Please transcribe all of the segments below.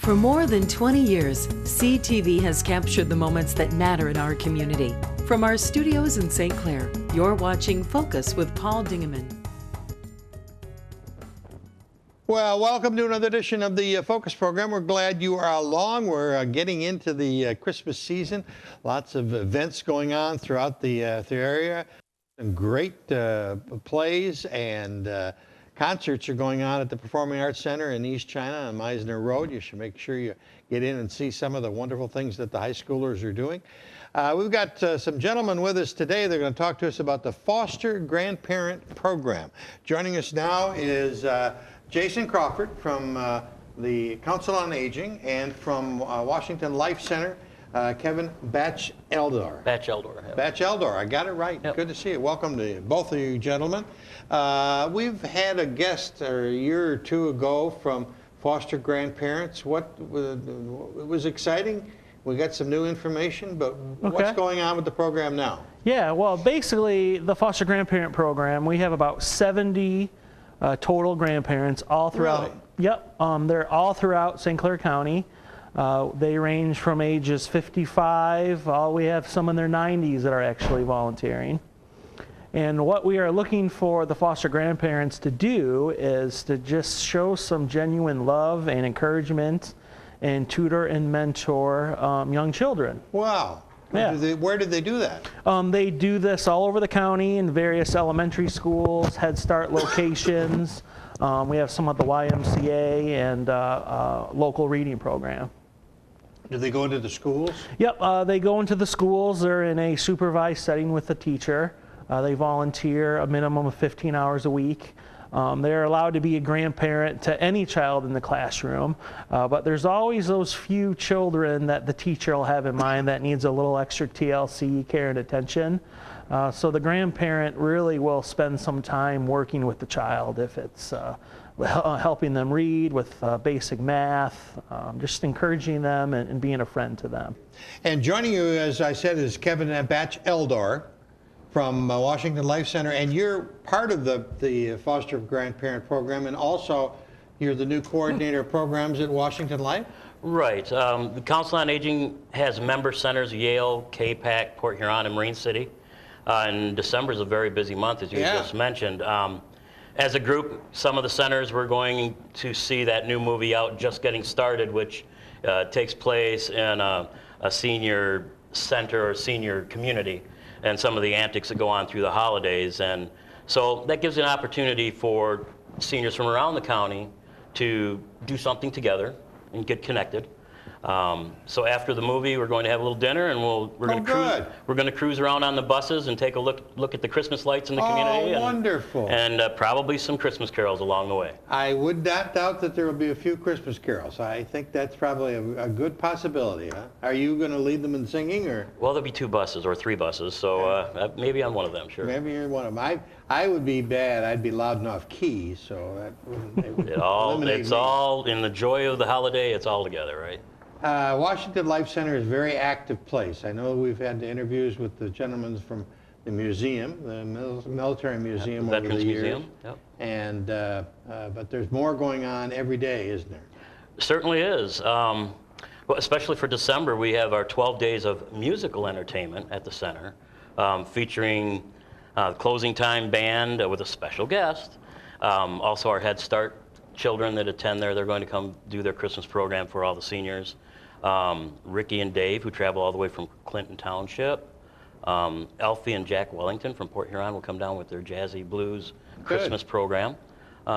For more than 20 years, CTV has captured the moments that matter in our community. From our studios in St. Clair, you're watching Focus with Paul Dingeman. Well, welcome to another edition of the Focus program. We're glad you are along. We're getting into the Christmas season. Lots of events going on throughout the area. Some great plays and concerts are going on at the Performing Arts Center in East China on Meisner Road. You should make sure you get in and see some of the wonderful things that the high schoolers are doing. We've got some gentlemen with us today. They're going to talk to us about the Foster Grandparent Program. Joining us now is Jason Crawford from the Council on Aging, and from Washington Life Center, Kevin Batcheldor. Batcheldor. Yep. Batcheldor, I got it right. Yep. Good to see you. Welcome to both of you gentlemen. We've had a guest a year or two ago from Foster Grandparents. It was exciting. We got some new information, but what's going on with the program now? Yeah, well, basically, the Foster Grandparent Program, we have about 70 total grandparents all throughout. Really? Yep, they're all throughout St. Clair County. They range from ages 55, we have some in their 90s that are actually volunteering. And what we are looking for the foster grandparents to do is to just show some genuine love and encouragement and tutor and mentor young children. Wow. Yeah. Where did they do that? They do this all over the county in various elementary schools, Head Start locations. We have some at the YMCA and local reading program. Do they go into the schools? Yep, they go into the schools. They're in a supervised setting with the teacher. They volunteer a minimum of 15 hours a week. They're allowed to be a grandparent to any child in the classroom, but there's always those few children that the teacher will have in mind that needs a little extra TLC, care and attention. So the grandparent really will spend some time working with the child, if it's helping them read with basic math, just encouraging them and being a friend to them. And joining you, as I said, is Kevin Batcheldor from Washington Life Center, and you're part of the Foster Grandparent Program, and also you're the new coordinator of programs at Washington Life? Right. The Council on Aging has member centers, Yale, KPAC, Port Huron, and Marine City. And December is a very busy month, as you just mentioned. As a group, some of the centers, we're going to see that new movie out, Just Getting Started, which takes place in a senior center or senior community, and some of the antics that go on through the holidays. And so that gives an opportunity for seniors from around the county to do something together and get connected. So after the movie, we're going to have a little dinner, and we're going to cruise around on the buses and take a look at the Christmas lights in the community. Oh, wonderful! And probably some Christmas carols along the way. I would not doubt that there will be a few Christmas carols. I think that's probably a good possibility. Huh? Are you going to lead them in singing, or? Well, there'll be 2 buses or 3 buses, so maybe on one of them. Sure. Maybe you're one of them. I would be bad. I'd be loud enough key, so that wouldn't. It's all in the joy of the holiday. It's all together, right? Washington Life Center is a very active place. I know we've had interviews with the gentlemen from the museum, the military museum, over the years. Museum. Yep. And but there's more going on every day, isn't there? Certainly is. Well, especially for December, we have our 12 days of musical entertainment at the center, featuring closing time band with a special guest. Also, our Head Start children that attend there, they're going to come do their Christmas program for all the seniors. Ricky and Dave, who travel all the way from Clinton Township. Elfie and Jack Wellington from Port Huron will come down with their jazzy blues Christmas program.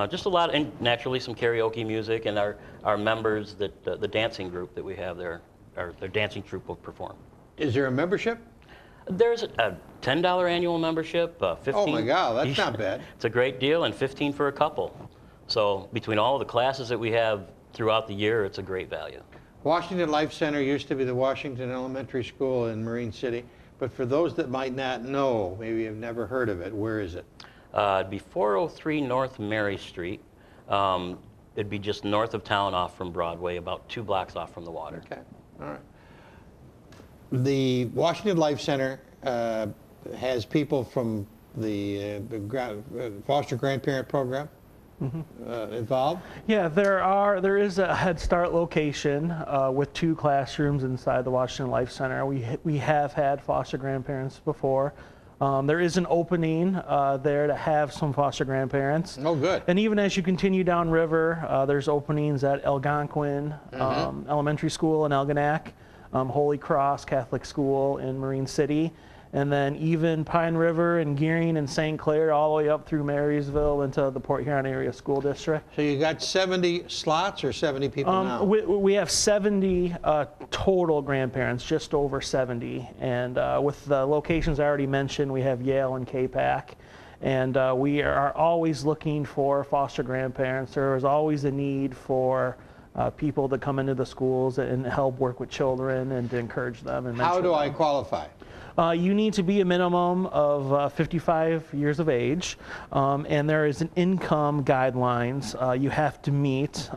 Just a lot, and naturally some karaoke music, and our members, the dancing group that we have there, their dancing troupe will perform. Is there a membership? There's a $10 annual membership, 15. Oh my God, that's not bad. It's a great deal, and 15 for a couple. So between all of the classes that we have throughout the year, it's a great value. Washington Life Center used to be the Washington Elementary School in Marine City, but for those that might not know, maybe have never heard of it, where is it? It'd be 403 North Mary Street. It'd be just north of town off from Broadway, about 2 blocks off from the water. Okay, all right. The Washington Life Center has people from the Foster Grandparent Program? involved? Yeah, there is a Head Start location with 2 classrooms inside the Washington Life Center. We have had foster grandparents before. There is an opening there to have some foster grandparents. Oh, good. And even as you continue downriver, there's openings at Algonquin Elementary School in Algonac, Holy Cross Catholic School in Marine City, and then even Pine River and Gearing and St. Clair, all the way up through Marysville into the Port Huron Area School District. So you got 70 slots or 70 people now? We have 70 total grandparents, just over 70. And with the locations I already mentioned, we have Yale and K-PAC. And we are always looking for foster grandparents. There is always a need for people to come into the schools and help work with children and to encourage them. And How do I them. qualify? You need to be a minimum of 55 years of age, and there is an income guidelines you have to meet.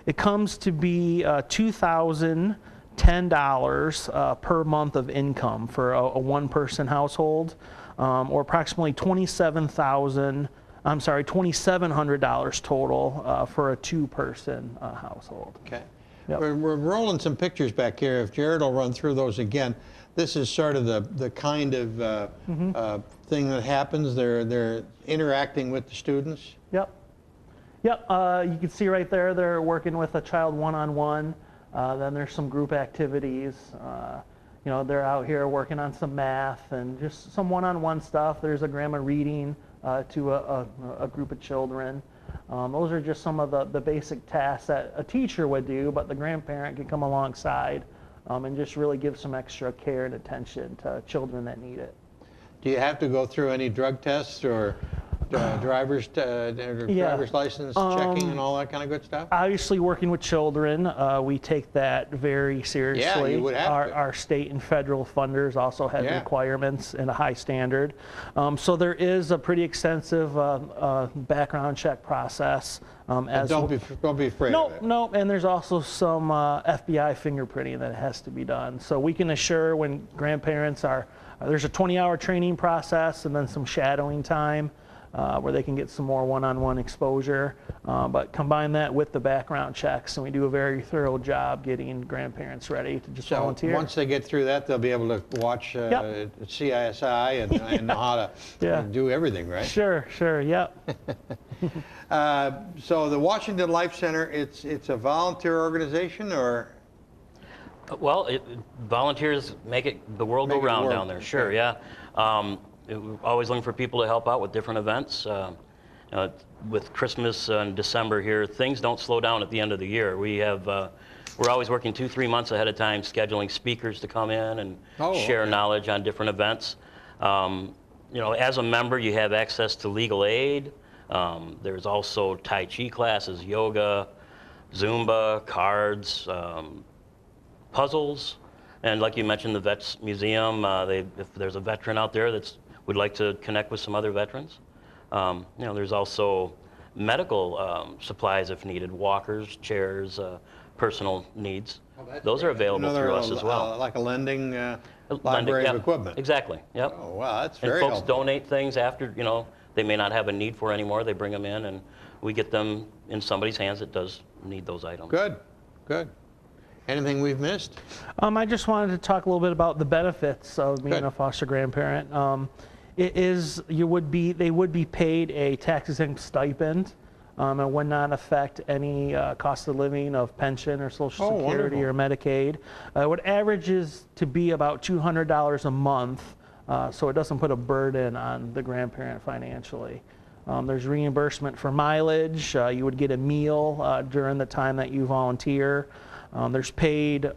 It comes to be $2,010 per month of income for a one-person household, or approximately $2,700 total for a 2-person household. Okay. Yep. We're rolling some pictures back here. If Jared will run through those again. This is sort of the kind of thing that happens. They're interacting with the students. Yep. Yep. You can see right there they're working with a child one-on-one. Then there's some group activities. You know, they're out here working on some math and just some one-on-one stuff. There's a grandma reading to a group of children. Those are just some of the basic tasks that a teacher would do, but the grandparent can come alongside and just really give some extra care and attention to children that need it. Do you have to go through any drug tests or driver's license checking and all that kind of good stuff? Obviously, working with children, we take that very seriously. Yeah, you would have to. Our state and federal funders also have requirements and a high standard. So there is a pretty extensive background check process. Don't be afraid of it. No, and there's also some FBI fingerprinting that has to be done. So we can assure when grandparents are, there's a 20-hour training process and then some shadowing time. Where they can get some more one-on-one exposure, but combine that with the background checks, and we do a very thorough job getting grandparents ready to just volunteer. Once they get through that, they'll be able to watch CISI and know how to do everything, right? Sure, yep. So the Washington Life Center, it's a volunteer organization, or? Well, volunteers make the world go round down there. Sure, yeah. We're always looking for people to help out with different events. With Christmas and December here, things don't slow down at the end of the year. We're always working 2-3 months ahead of time, scheduling speakers to come in and share knowledge on different events. As a member, you have access to legal aid. There's also Tai Chi classes, yoga, Zumba, cards, puzzles, and like you mentioned, the Vets Museum. If there's a veteran out there that would like to connect with some other veterans, there's also medical supplies if needed, walkers, chairs, personal needs. Those are available through us as well. Like a lending library of equipment. Exactly. Yep. Oh wow, that's very helpful. And folks helpful. donate things after they may not have a need for anymore. They bring them in, and we get them in somebody's hands that does need those items. Good. Anything we've missed? I just wanted to talk a little bit about the benefits of being a foster grandparent. They would be paid a tax-exempt stipend. It would not affect any cost of living of pension or Social Security or Medicaid. What averages to be about $200 a month, so it doesn't put a burden on the grandparent financially. There's reimbursement for mileage. You would get a meal during the time that you volunteer. There's paid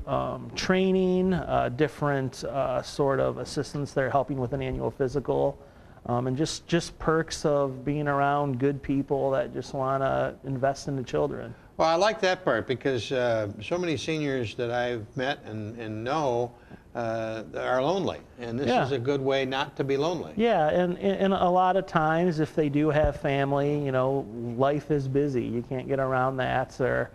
training, different sort of assistance there helping with an annual physical, and just perks of being around good people that just want to invest in the children. Well, I like that part because so many seniors that I've met and know are lonely, and this is a good way not to be lonely. Yeah, and a lot of times if they do have family, life is busy. You can't get around that, or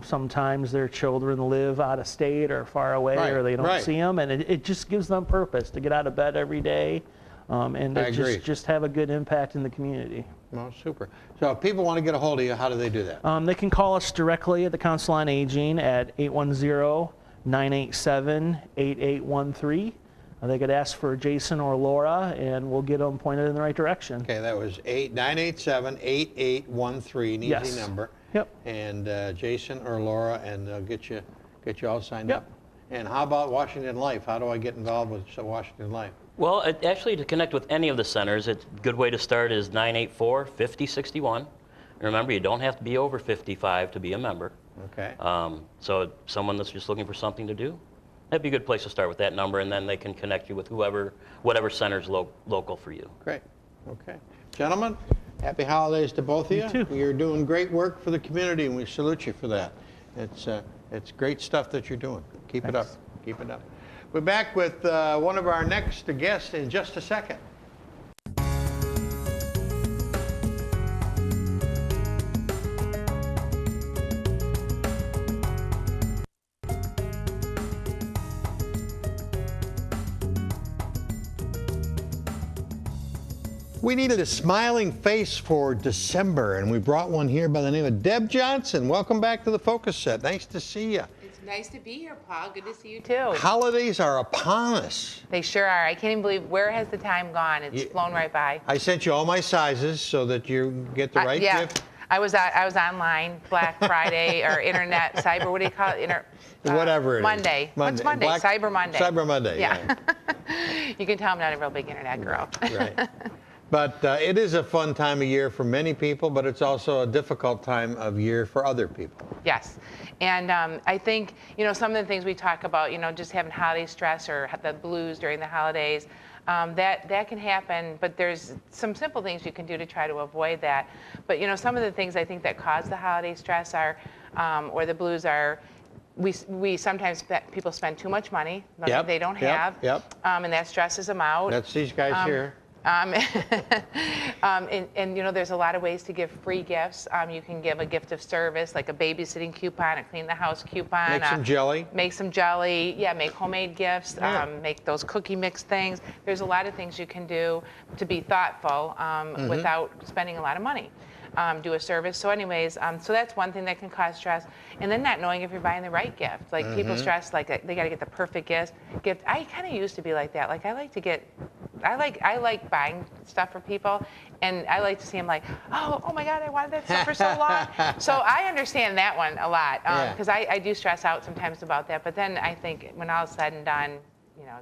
sometimes their children live out of state or far away, or they don't see them, and it just gives them purpose to get out of bed every day and to just have a good impact in the community. Well, super. So if people want to get a hold of you, how do they do that? They can call us directly at the Council on Aging at 810-987-8813. They could ask for Jason or Laura, and we'll get them pointed in the right direction. Okay, that was 987-8813, an easy number. Yep. And Jason or Laura, and they'll get you all signed Yep. up. And how about Washington Life? How do I get involved with Washington Life? Well, actually, to connect with any of the centers, a good way to start is 984-5061. Remember, you don't have to be over 55 to be a member. Okay. So someone that's just looking for something to do, that'd be a good place to start with that number, and then they can connect you with whatever center's local for you. Great. Okay. Gentlemen, happy holidays to both of you. You too. You're doing great work for the community, and we salute you for that. It's great stuff that you're doing. Keep it up. Keep it up. We're back with one of our next guests in just a second. We needed a smiling face for December, and we brought one here by the name of Deb Johnson. Welcome back to the Focus Set. Nice to see you. It's nice to be here, Paul. Good to see you too. Holidays are upon us. They sure are. I can't even believe, where has the time gone? It's flown right by. I sent you all my sizes so that you get the right gift. I was online, Black Friday or Internet, Cyber, what do you call it? Whatever it is. Monday. What's Monday? Cyber Monday. Cyber Monday, yeah. You can tell I'm not a real big Internet girl. Right. But it is a fun time of year for many people, but it's also a difficult time of year for other people. Yes. And I think, some of the things we talk about, just having holiday stress or the blues during the holidays, that can happen, but there's some simple things you can do to try to avoid that. But, some of the things I think that cause the holiday stress are, or the blues are, we sometimes, people spend too much money that they don't have, and that stresses them out. That's these guys here. And there's a lot of ways to give free gifts. You can give a gift of service, like a babysitting coupon, a clean the house coupon. Make some jelly. Make some jelly. Yeah, make homemade gifts. Make those cookie mix things. There's a lot of things you can do to be thoughtful without spending a lot of money. Do a service. So anyways, so that's one thing that can cause stress. And then not knowing if you're buying the right gift. Like people stress like they got to get the perfect gift. I kind of used to be like that. Like I like buying stuff for people, and I like to see them like, oh my God, I wanted that stuff for so long. So I understand that one a lot because I do stress out sometimes about that. But then I think when all is said and done,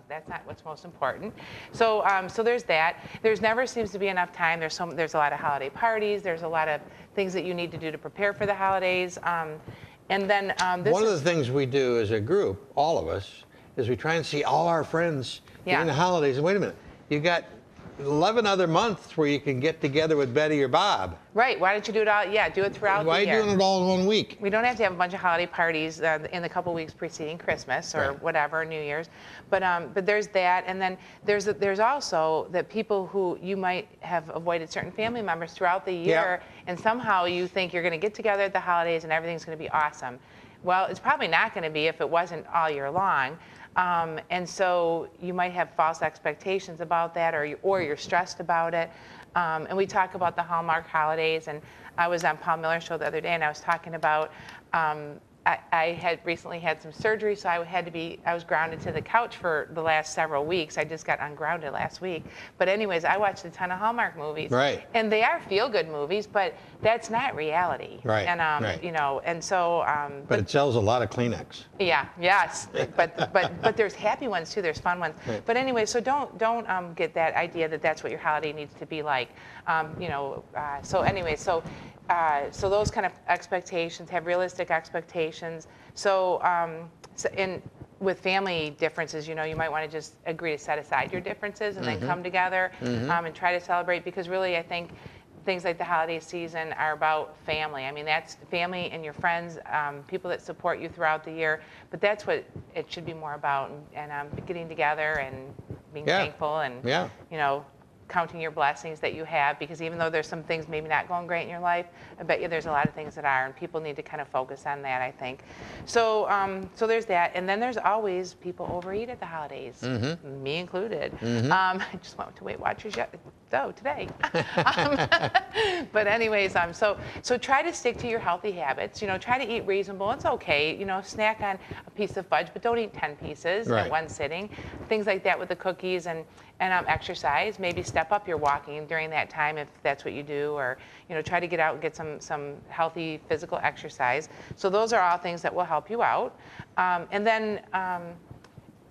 that's not what's most important. So so there's that. There's never seems to be enough time. There's a lot of holiday parties. There's a lot of things that you need to do to prepare for the holidays. And then one of the things we do as a group, all of us, is we try and see all our friends during the holidays. And wait a minute, you got 11 other months where you can get together with Betty or Bob. Right. Why don't you do it all? Yeah, do it throughout the year. Why are you doing it all in 1 week? We don't have to have a bunch of holiday parties in the couple weeks preceding Christmas or whatever, New Year's. But there's that, and then there's also the people who you might have avoided certain family members throughout the year, and somehow you think you're going to get together at the holidays and everything's going to be awesome. Well, it's probably not going to be if it wasn't all year long. And so you might have false expectations about that, or you're stressed about it. And we talk about the Hallmark holidays, and I was on Paul Miller's show the other day, and I was talking about I had recently had some surgery, so I was grounded to the couch for the last several weeks. I just got ungrounded last week. But anyways, I watched a ton of Hallmark movies. Right. And they are feel-good movies, but that's not reality. Right. And and so. But it sells a lot of Kleenex. Yeah. Yes. but there's happy ones too. There's fun ones. Right. But anyway, so don't get that idea that that's what your holiday needs to be like. So anyway, so those kind of expectations, have realistic expectations. So with family differences, you might want to just agree to set aside your differences and then come together and try to celebrate, because really I think things like the holiday season are about family. I mean, that's family and your friends, people that support you throughout the year, but that's what it should be more about, and getting together and being thankful and, counting your blessings that you have, because even though there's some things maybe not going great in your life, I bet you there's a lot of things that are, and people need to kind of focus on that, I think. So so there's that, and then there's always people overeat at the holidays, me included. I just went to Weight Watchers today. But anyways, so try to stick to your healthy habits. You know, try to eat reasonable. It's okay. You know, snack on a piece of fudge, but don't eat 10 pieces at one sitting. Things like that with the cookies, and exercise. Maybe step up your walking during that time if that's what you do, or you know, try to get out and get some healthy physical exercise. So those are all things that will help you out. And then.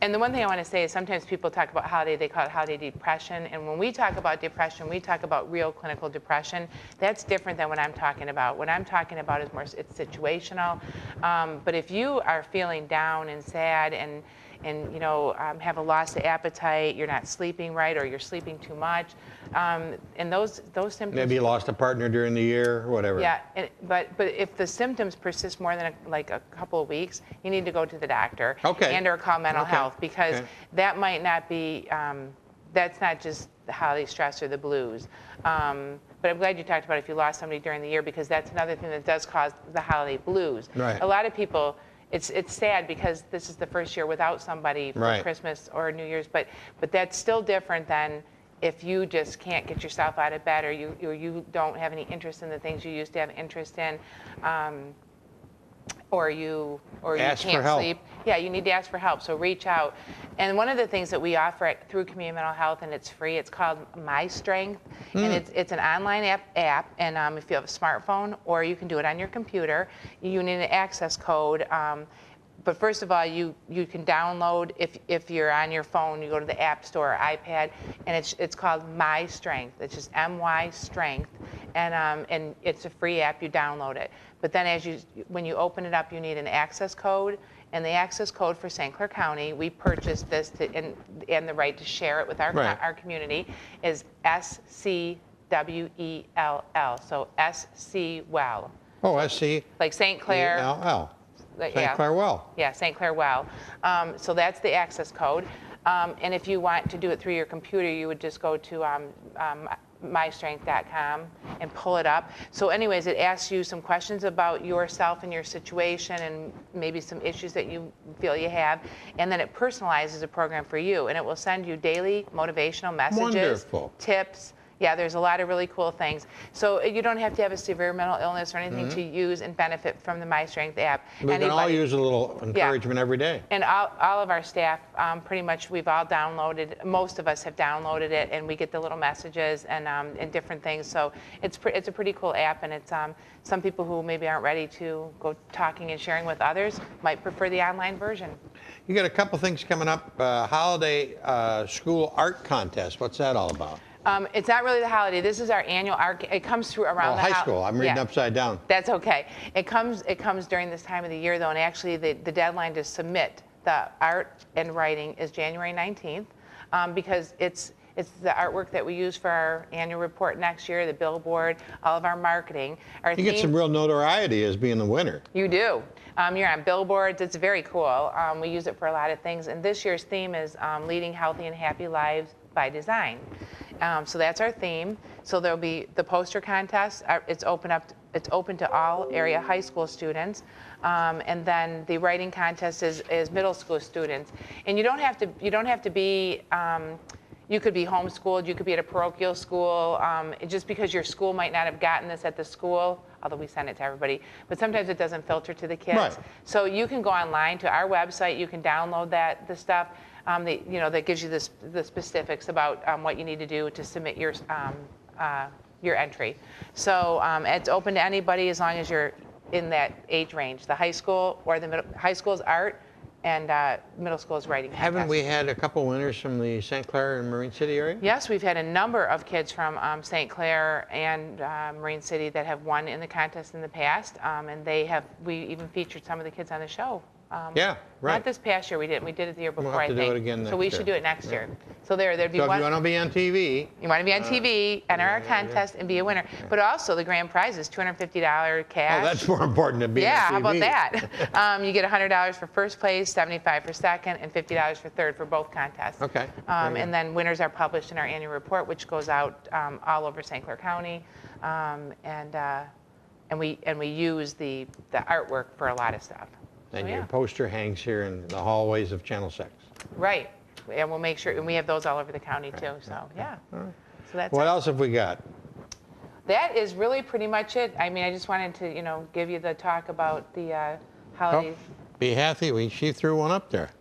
And the one thing I want to say is sometimes people talk about holiday, they call it holiday depression. And when we talk about depression, we talk about real clinical depression. That's different than what I'm talking about. What I'm talking about is more, it's situational. But if you are feeling down and sad and you know, have a loss of appetite, you're not sleeping right, or you're sleeping too much, and those symptoms. Maybe you lost a partner during the year, whatever. Yeah, but if the symptoms persist more than a couple of weeks, you need to go to the doctor. And or call mental health, because that might not be, that's not just the holiday stress or the blues. But I'm glad you talked about if you lost somebody during the year, because that's another thing that does cause the holiday blues. Right. A lot of people. It's sad because this is the first year without somebody for Christmas or New Year's, but that's still different than if you just can't get yourself out of bed, or you don't have any interest in the things you used to have interest in, or you can't sleep. Yeah, you need to ask for help. So reach out. And one of the things that we offer through Community Mental Health, and it's free, it's called My Strength, and it's an online app. And if you have a smartphone, or you can do it on your computer, you need an access code. But first of all, you can download, if you're on your phone, you go to the App Store or iPad, and it's called My Strength. It's just MY Strength, and it's a free app. You download it. But then when you open it up, you need an access code, and the access code for St. Clair County, we purchased this and the right to share it with our community, is SCWELL. So SC Well. Oh, SC. Like St. Clair. ELL. St. Clair Well. Yeah, St. Clair Well. So that's the access code. And if you want to do it through your computer, you would just go to mystrength.com and pull it up. So anyways, it asks you some questions about yourself and your situation, and maybe some issues that you feel you have. And then it personalizes a program for you, and it will send you daily motivational messages, tips. Yeah, there's a lot of really cool things. So you don't have to have a severe mental illness or anything to use and benefit from the My Strength app. We can all use a little encouragement every day. And all of our staff, pretty much, we've all downloaded. Most of us have downloaded it, and we get the little messages and different things. So it's a pretty cool app, and it's some people who maybe aren't ready to go talking and sharing with others might prefer the online version. You got a couple things coming up. Holiday school art contest. What's that all about? It's not really the holiday. This is our annual art. It comes through around the high school. I'm reading upside down. That's okay. It comes during this time of the year, though, and actually the deadline to submit the art and writing is January 19th, because it's the artwork that we use for our annual report next year, the billboard, all of our marketing. You get some real notoriety as being the winner. You do. You're on billboards. It's very cool. We use it for a lot of things. And this year's theme is leading healthy and happy lives by design. So that's our theme. So there'll be the poster contest. It's open to all area high school students, and then the writing contest is middle school students. And you don't have to be. You could be homeschooled. You could be at a parochial school. Just because your school might not have gotten this at the school, although we send it to everybody, but sometimes it doesn't filter to the kids. Right. So you can go online to our website. You can download the stuff. That gives you the specifics about what you need to do to submit your entry. So it's open to anybody as long as you're in that age range. The high school or the middle high school's art, and middle school's writing. Haven't we had a couple winners from the St. Clair and Marine City area? Yes, we've had a number of kids from St. Clair and Marine City that have won in the contest in the past, and we even featured some of the kids on the show. Yeah, right. Not this past year, we didn't. We did it the year before, we'll have to I think. do it again so we next should year. do it next year. So there'd be one. So if you want to be on TV. You want to be on TV, enter our contest, and be a winner. But also the grand prize is $250 cash. Oh, that's more important than being on TV. Yeah, how about that? You get $100 for first place, $75 for second, and $50 for third for both contests. Okay. And then winners are published in our annual report, which goes out all over St. Clair County. And we use the artwork for a lot of stuff. And So, your poster hangs here in the hallways of Channel 6. Right. And we'll make sure, and we have those all over the county too. So yeah. So that's What it. else have we got? That is really pretty much it. I mean, I just wanted to, give you the talk about the holidays. Be happy. She threw one up there.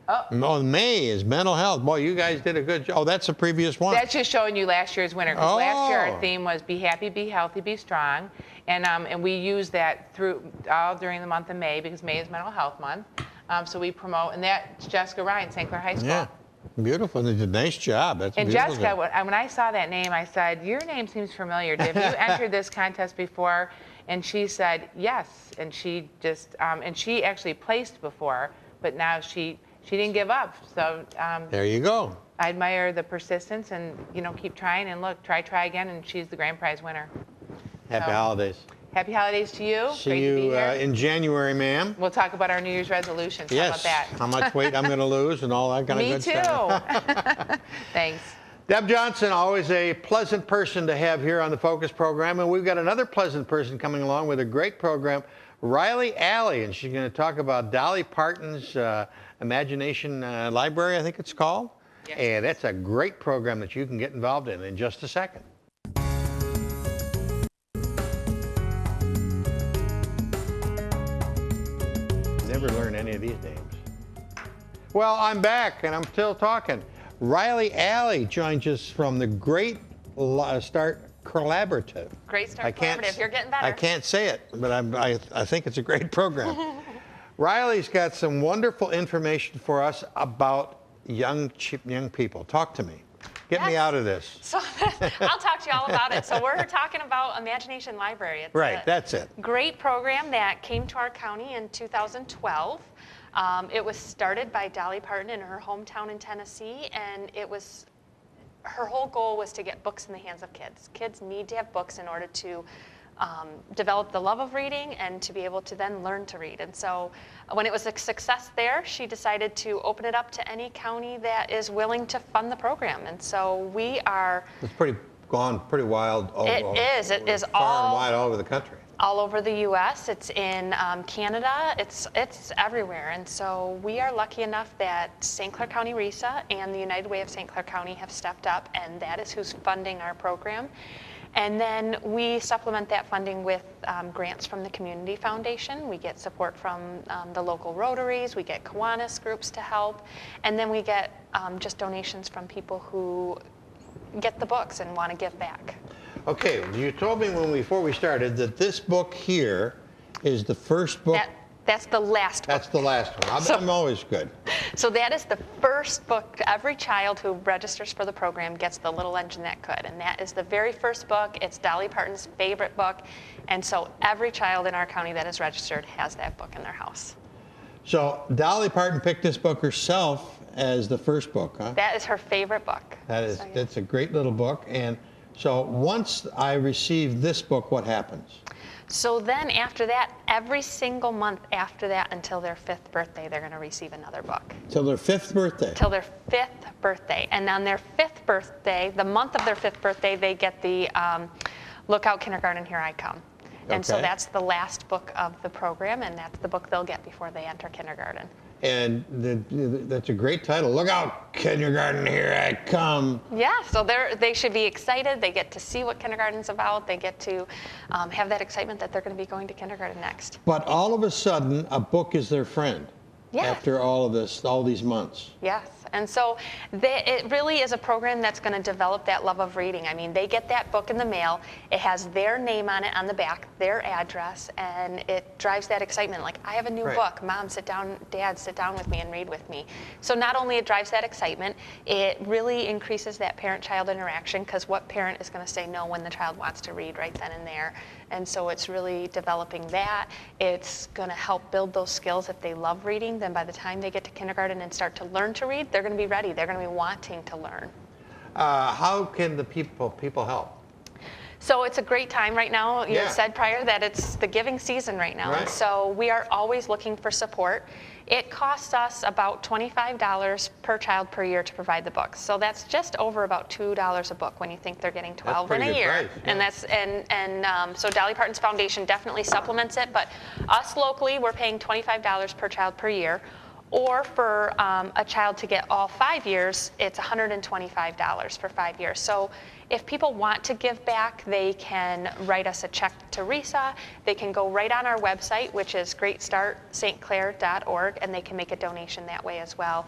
Oh. May is mental health. Boy, you guys did a good job. Oh, that's the previous one. That's just showing you last year's winner. Because last year Oh. our theme was be happy, be healthy, be strong. And we use that through all during the month of May because May is Mental Health Month. So we promote, and that's Jessica Ryan, St. Clair High School. Yeah, beautiful. They did a nice job. That's And beautiful. Jessica, when I saw that name, I said, your name seems familiar. Have you entered this contest before? And she said, yes. And she just, and she actually placed before, but now she didn't give up. So There you go. I admire the persistence and, keep trying and look, try again. And she's the grand prize winner. Happy So, holidays. Happy holidays to you. See Great to be you here. in January, ma'am. We'll talk about our New Year's resolutions. How Yes. about that? How much weight I'm going to lose and all that kind of Me good too. stuff. Thanks. Deb Johnson, always a pleasant person to have here on the Focus program. And we've got another pleasant person coming along with a great program, Riley Alley. And she's going to talk about Dolly Parton's Imagination Library, I think it's called. Yes. And that's a great program that you can get involved in just a second. Never learn any of these names. Well, I'm back and I'm still talking. Riley Alley joins us from the Great Start Collaborative. Great Start Collaborative. You're getting better. I can't say it, but I think it's a great program. Riley's got some wonderful information for us about young people. Talk to me. Get me Yes. out of this. So I'll talk to you all about it. So we're talking about Imagination Library. It's Right, a that's it. great program that came to our county in 2012. It was started by Dolly Parton in her hometown in Tennessee, and her whole goal was to get books in the hands of kids. Kids need to have books in order to develop the love of reading and to be able to then learn to read. And so when it was a success there, she decided to open it up to any county that is willing to fund the program. And so we are... It's gone pretty wild. It is far and wide all over the country. All over the U.S. It's in Canada. It's everywhere. And so we are lucky enough that St. Clair County RESA and the United Way of St. Clair County have stepped up, and that is who's funding our program. And then we supplement that funding with grants from the Community Foundation. We get support from the local Rotaries. We get Kiwanis groups to help. And then we get just donations from people who get the books and want to give back. Okay, you told me before we started that this book here is the first book. That's the last book. That's the last one. I'm always good. So that is the first book. Every child who registers for the program gets The Little Engine That Could. And that is the very first book. It's Dolly Parton's favorite book. And so every child in our county that is registered has that book in their house. So Dolly Parton picked this book herself as the first book, huh? That is her favorite book. That's a great little book. And so once I receive this book, what happens? So then after that, every single month after that until their 5th birthday, they're going to receive another book. Till their 5th birthday? Till their 5th birthday. And on their 5th birthday, the month of their 5th birthday, they get the Look Out Kindergarten, Here I Come. And so that's the last book of the program, and that's the book they'll get before they enter kindergarten. And that's a great title. Look out, kindergarten, here I come. Yeah, so they should be excited. They get to see what kindergarten's about. They get to have that excitement that they're going to be going to kindergarten next. But all of a sudden, a book is their friend. Yes. After all of this, all these months. Yes, and so it really is a program that's going to develop that love of reading. I mean, they get that book in the mail. It has their name on it on the back, their address, and it drives that excitement. Like, I have a new book. Mom, sit down. Dad, sit down with me and read with me. So not only it drives that excitement, it really increases that parent-child interaction, because what parent is going to say no when the child wants to read right then and there? And so it's really developing that. It's going to help build those skills. If they love reading, then by the time they get to kindergarten and start to learn to read, they're going to be ready. They're going to be wanting to learn. How can the people help? So it's a great time right now. You Yeah. said prior that it's the giving season right now. Right. And so we are always looking for support. It costs us about $25 per child per year to provide the books. So that's just over about $2 a book when you think they're getting 12 in pretty a good year. price, yeah. And that's so Dolly Parton's Foundation definitely supplements it. But us locally, we're paying $25 per child per year. Or for a child to get all 5 years, it's $125 for 5 years. So if people want to give back, they can write us a check to RISA. They can go right on our website, which is greatstartstclair.org, and they can make a donation that way as well,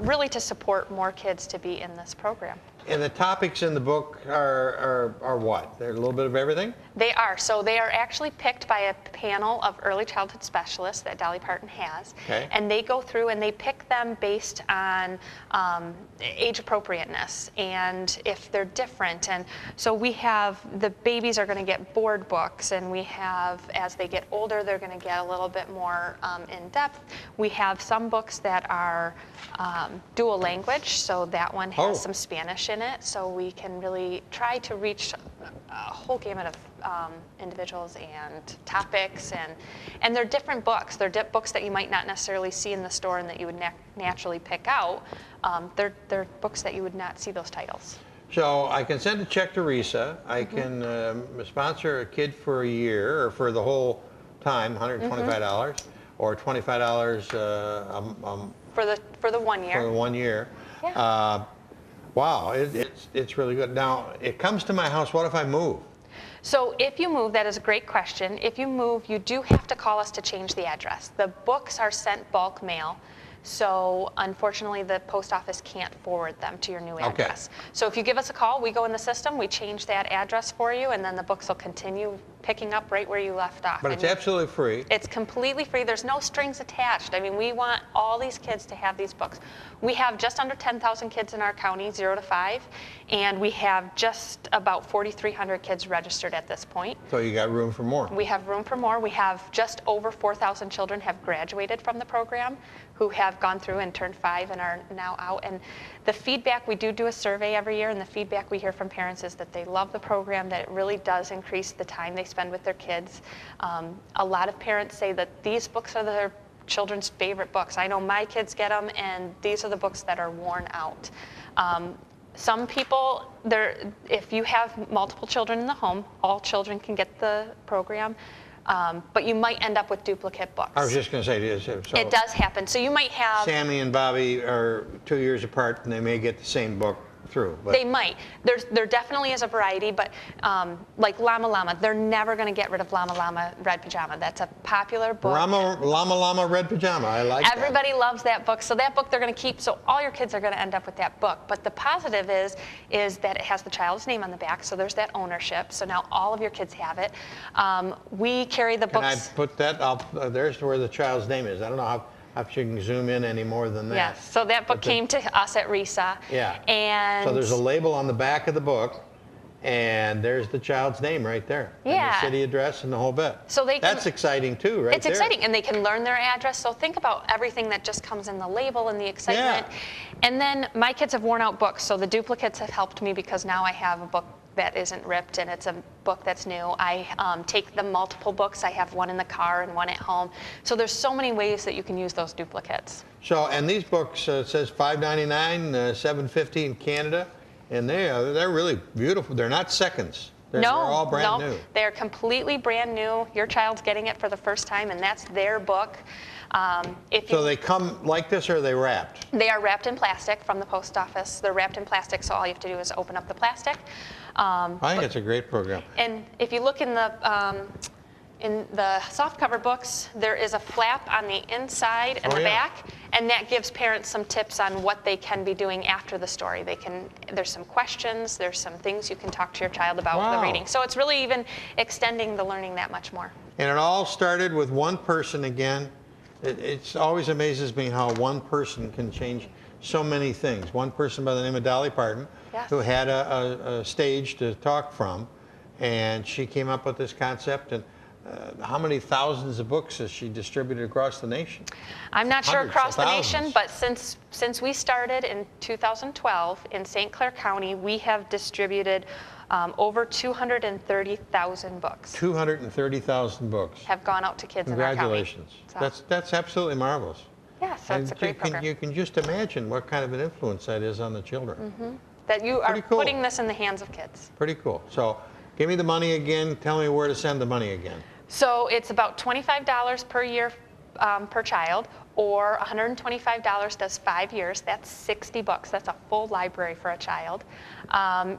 really to support more kids to be in this program. And the topics in the book are what? They're a little bit of everything? They are. So they are actually picked by a panel of early childhood specialists that Dolly Parton has. Okay. And they go through and they pick them based on age appropriateness and if they're different. And so we have, the babies are going to get board books, and we have, as they get older, they're going to get a little bit more in depth. We have some books that are dual language, so that one has some Spanish in it, so we can really try to reach a whole gamut of individuals and topics, and they're different books. They're books that you might not necessarily see in the store and that you would naturally pick out. They're books that you would not see those titles. So I can send a check to RISA. I can sponsor a kid for a year or for the whole time, $125, or $25 For the 1 year. for 1 year. Yeah. Wow, it's really good. Now, it comes to my house. What if I move? So if you move, that is a great question. If you move, you do have to call us to change the address. The books are sent bulk mail. So unfortunately, the post office can't forward them to your new address. So if you give us a call, we go in the system, we change that address for you, and then the books will continue picking up right where you left off. But it's absolutely free. It's completely free. There's no strings attached. I mean, we want all these kids to have these books. We have just under 10,000 kids in our county, 0 to 5, and we have just about 4,300 kids registered at this point. So you got room for more. We have room for more. We have just over 4,000 children have graduated from the program who have gone through and turned 5 and are now out. And the feedback, we do a survey every year, and the feedback we hear from parents is that they love the program, that it really does increase the time they spend with their kids. A lot of parents say that these books are their children's favorite books. I know my kids get them, and these are the books that are worn out. Some people, if you have multiple children in the home, all children can get the program. But you might end up with duplicate books. I was just going to say, so it does happen. So you might have... Sammy and Bobby are 2 years apart, and they may get the same book through. But they might. There definitely is a variety, but like Llama Llama, they're never going to get rid of Llama Llama Red Pajama. That's a popular book. Llama Llama Red Pajama, I like that. Everybody loves that book, so that book they're going to keep, so all your kids are going to end up with that book. But the positive is that it has the child's name on the back, so there's that ownership, so now all of your kids have it. We carry the books... Can I put that up? There's where the child's name is. I don't know how you can zoom in any more than that. Yes, so that book came to us at RISA. Yeah. And so there's a label on the back of the book, and there's the child's name right there. Yeah. And the city address and the whole bit. So that's exciting too, right? It's exciting, and they can learn their address. So think about everything that just comes in the label and the excitement. Yeah. And then my kids have worn out books, so the duplicates have helped me because now I have a book that isn't ripped, and it's a book that's new. I take the multiple books. I have one in the car and one at home. So there's so many ways that you can use those duplicates. So, and these books, it says $5.99, $7.50 in Canada, and they're really beautiful. They're not seconds. They're all brand new. They're completely brand new. Your child's getting it for the first time, and that's their book. So they come like this, or are they wrapped? They are wrapped in plastic from the post office. They're wrapped in plastic, so all you have to do is open up the plastic. I think it's a great program. And if you look in the softcover books, there is a flap on the inside and the back, and that gives parents some tips on what they can be doing after the story. There's some questions, there's some things you can talk to your child about the reading. So it's really even extending the learning that much more. And it all started with one person again. It always amazes me how one person can change so many things. One person by the name of Dolly Parton, who had a stage to talk from, and she came up with this concept. And how many thousands of books has she distributed across the nation? I'm not sure Hundreds across of the nation, thousands. but since we started in 2012 in St. Clair County, we have distributed over 230,000 books. 230,000 books. Have gone out to kids in our county. Congratulations. That's absolutely marvelous. Yes, that's a great program. You can just imagine what kind of an influence that is on the children. That you are Pretty cool. putting this in the hands of kids. Pretty cool. So give me the money again. Tell me where to send the money again. So it's about $25 per year per child, or $125 does 5 years. That's 60 books. That's a full library for a child.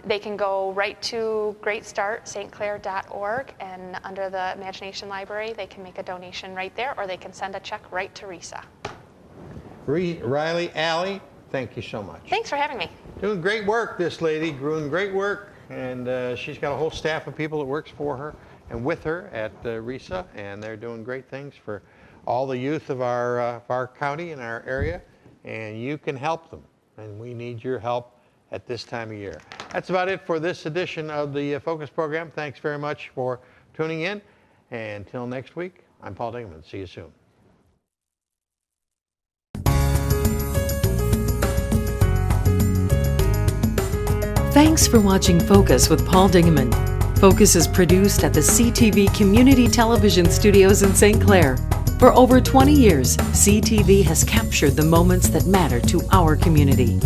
They can go right to greatstartstclair.org, and under the Imagination Library, they can make a donation right there, or they can send a check right to RISA. Riley, Allie, thank you so much. Thanks for having me. Doing great work, this lady, doing great work, and she's got a whole staff of people that works for her and with her at RISA, and they're doing great things for all the youth of our county and our area, and you can help them, and we need your help at this time of year. That's about it for this edition of the Focus program. Thanks very much for tuning in, and until next week, I'm Paul Dingelman. See you soon. Thanks for watching Focus with Paul Dingelman. Focus is produced at the CTV Community Television Studios in St. Clair. For over 20 years, CTV has captured the moments that matter to our community.